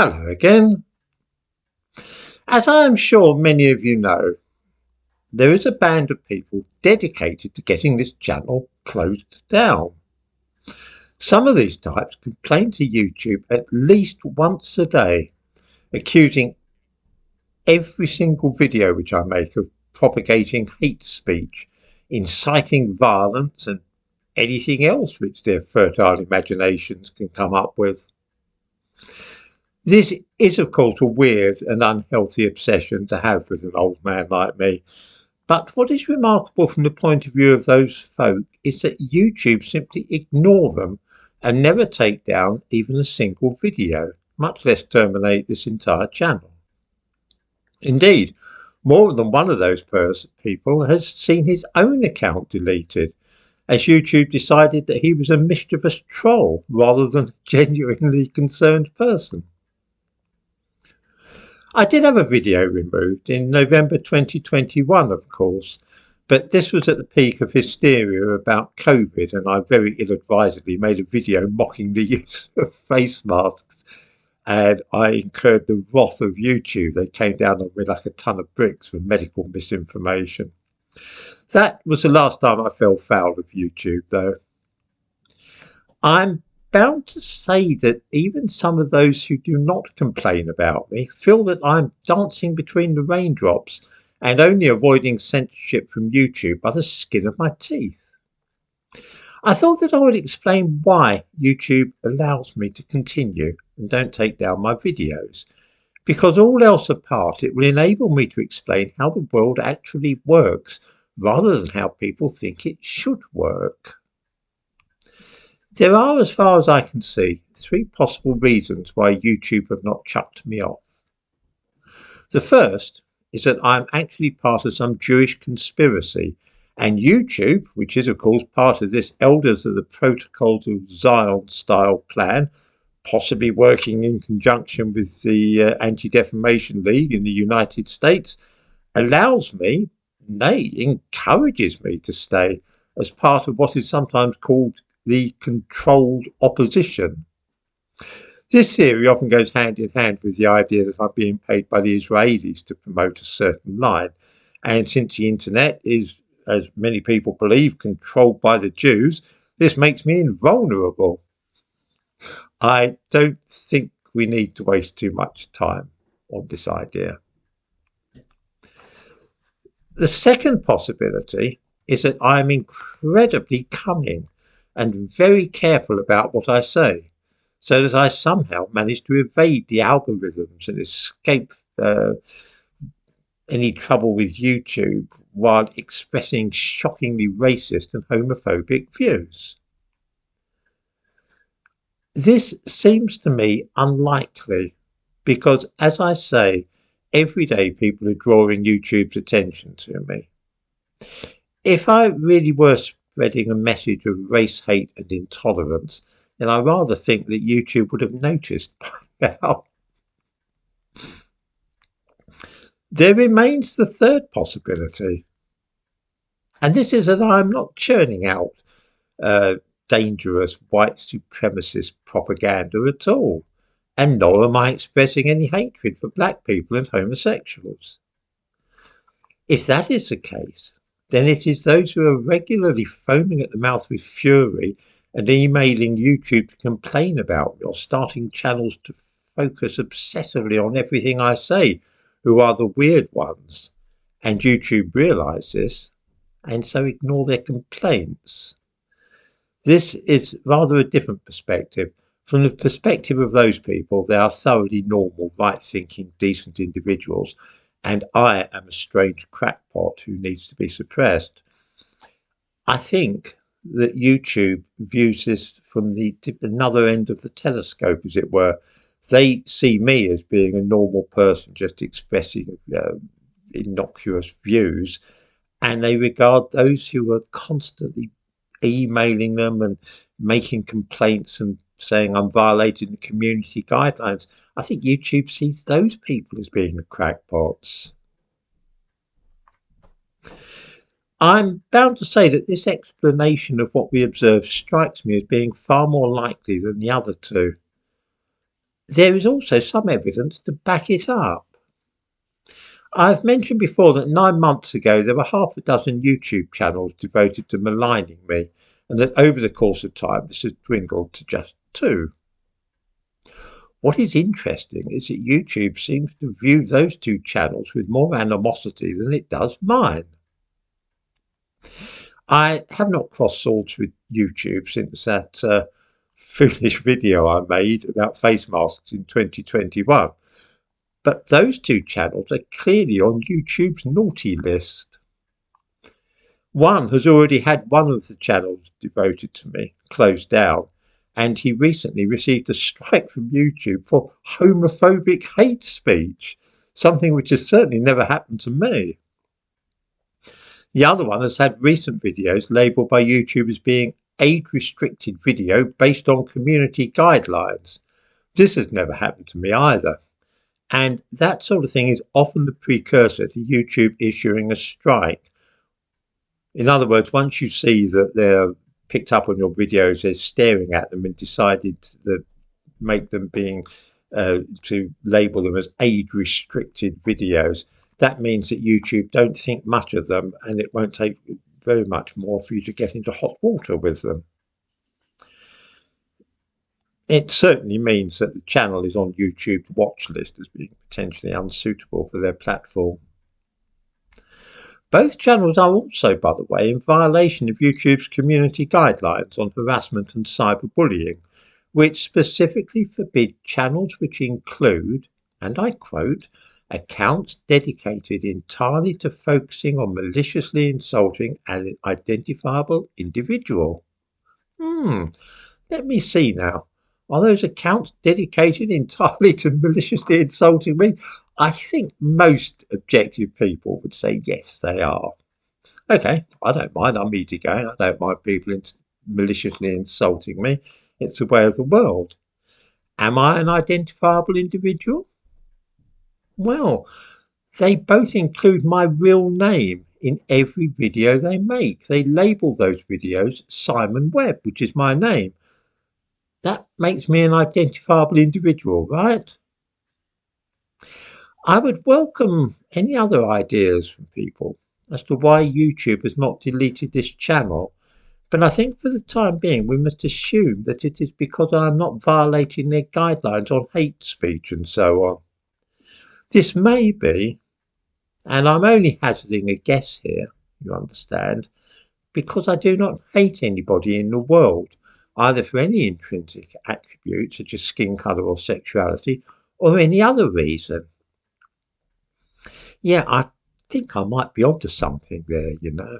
Hello again. As I am sure many of you know, there is a band of people dedicated to getting this channel closed down. Some of these types complain to YouTube at least once a day, accusing every single video which I make of propagating hate speech, inciting violence, and anything else which their fertile imaginations can come up with. This is, of course, a weird and unhealthy obsession to have with an old man like me. But what is remarkable from the point of view of those folk is that YouTube simply ignore them and never take down even a single video, much less terminate this entire channel. Indeed, more than one of those people has seen his own account deleted, as YouTube decided that he was a mischievous troll rather than a genuinely concerned person. I did have a video removed in November 2021, of course, but this was at the peak of hysteria about COVID, and I very ill-advisedly made a video mocking the use of face masks, and I incurred the wrath of YouTube. They came down on me like a ton of bricks for medical misinformation. That was the last time I fell foul of YouTube, though. I'm bound to say that even some of those who do not complain about me feel that I'm dancing between the raindrops and only avoiding censorship from YouTube by the skin of my teeth. I thought that I would explain why YouTube allows me to continue and don't take down my videos, because all else apart, it will enable me to explain how the world actually works rather than how people think it should work. There are, as far as I can see, three possible reasons why YouTube have not chucked me off. The first is that I'm actually part of some Jewish conspiracy, and YouTube, which is of course part of this Elders of the Protocols of Zion style plan, possibly working in conjunction with the Anti-Defamation League in the United States, allows me, nay, encourages me to stay as part of what is sometimes called the controlled opposition. This theory often goes hand in hand with the idea that I'm being paid by the Israelis to promote a certain line. And since the internet is, as many people believe, controlled by the Jews, this makes me invulnerable. I don't think we need to waste too much time on this idea. The second possibility is that I'm incredibly cunning and very careful about what I say, so that I somehow manage to evade the algorithms and escape any trouble with YouTube while expressing shockingly racist and homophobic views. This seems to me unlikely because, as I say, every day people are drawing YouTube's attention to me. If I really were spreading a message of race hate and intolerance, then I rather think that YouTube would have noticed by now. There remains the third possibility, and this is that I'm not churning out dangerous white supremacist propaganda at all, and nor am I expressing any hatred for black people and homosexuals. If that is the case, then it is those who are regularly foaming at the mouth with fury and emailing YouTube to complain about me or starting channels to focus obsessively on everything I say who are the weird ones, and YouTube realise this and so ignore their complaints. This is rather a different perspective. From the perspective of those people, they are thoroughly normal, right-thinking, decent individuals, and I am a strange crackpot who needs to be suppressed. I think that YouTube views this from the another end of the telescope, as it were. They see me as being a normal person just expressing innocuous views, and they regard those who are constantly emailing them and making complaints and saying I'm violating the community guidelines. I think YouTube sees those people as being the crackpots. I'm bound to say that this explanation of what we observe strikes me as being far more likely than the other two. there is also some evidence to back it up. I've mentioned before that 9 months ago there were half a dozen YouTube channels devoted to maligning me, and that over the course of time this has dwindled to just two. What is interesting is that YouTube seems to view those two channels with more animosity than it does mine. I have not crossed swords with YouTube since that foolish video I made about face masks in 2021. But those two channels are clearly on YouTube's naughty list. One has already had one of the channels devoted to me closed down, and he recently received a strike from YouTube for homophobic hate speech, something which has certainly never happened to me. The other one has had recent videos labelled by YouTube as being age-restricted video based on community guidelines. This has never happened to me either. And that sort of thing is often the precursor to YouTube issuing a strike. In other words, once you see that they're picked up on your videos, they're staring at them and decided to make them to label them as age-restricted videos, that means that YouTube don't think much of them, and it won't take very much more for you to get into hot water with them. It certainly means that the channel is on YouTube's watch list as being potentially unsuitable for their platform. Both channels are also, by the way, in violation of YouTube's community guidelines on harassment and cyberbullying, which specifically forbid channels which include, and I quote, accounts dedicated entirely to focusing on maliciously insulting an identifiable individual. Let me see now. Are those accounts dedicated entirely to maliciously insulting me? I think most objective people would say yes, they are. Okay, I don't mind. I'm easygoing. I don't mind people maliciously insulting me. It's the way of the world. Am I an identifiable individual? Well, they both include my real name in every video they make. They label those videos Simon Webb, which is my name. That makes me an identifiable individual, right? I would welcome any other ideas from people as to why YouTube has not deleted this channel, but I think for the time being we must assume that it is because I am not violating their guidelines on hate speech and so on. This may be, and I'm only hazarding a guess here, you understand, because I do not hate anybody in the world, either for any intrinsic attribute such as skin colour or sexuality, or any other reason. Yeah, I think I might be onto something there, you know.